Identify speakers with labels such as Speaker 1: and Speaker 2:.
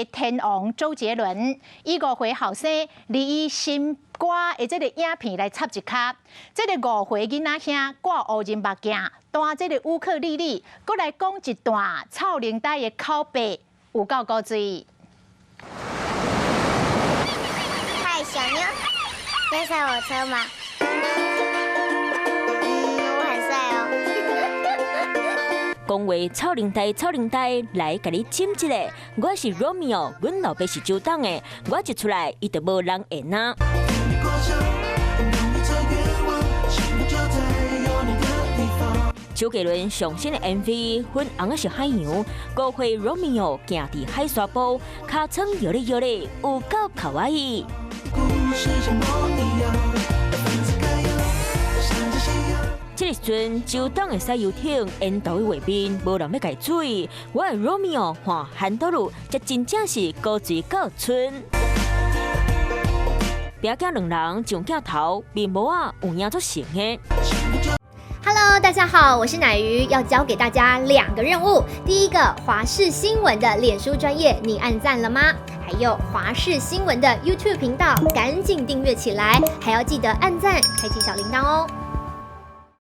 Speaker 1: 天王周杰伦，伊5岁后生，离伊新歌的这个影片来插一卡。这个5岁囡仔兄挂乌人目镜，弹这个乌克丽丽，搁来讲一段臭奶呆的口碑，有够古锥。
Speaker 2: 嗨，小妞，可以上我车吗？我很帅哦。
Speaker 3: 讲话臭奶呆，来甲你亲一个。我是 Romeo， 阮老爸是周董的，我一出来，伊就无人会拿。周杰伦上新的 MV， 粉红的小海洋，5岁 Romeo 行伫海沙坡，尻川摇咧摇咧，有够卡哇伊。这个时阵，周董会使游艇，沿途的画面无人要解水。我的 Romeo 换韩多路，这真正是高水高村。表囝两人上镜头，面膜啊有影足成的。
Speaker 4: Hello， 大家好，我是乃瑜，要教给大家2个任务。第一个，华视新闻的脸书专页，你按赞了吗？还有华视新闻的 YouTube 频道，赶紧订阅起来，还要记得按赞，开启小铃铛哦。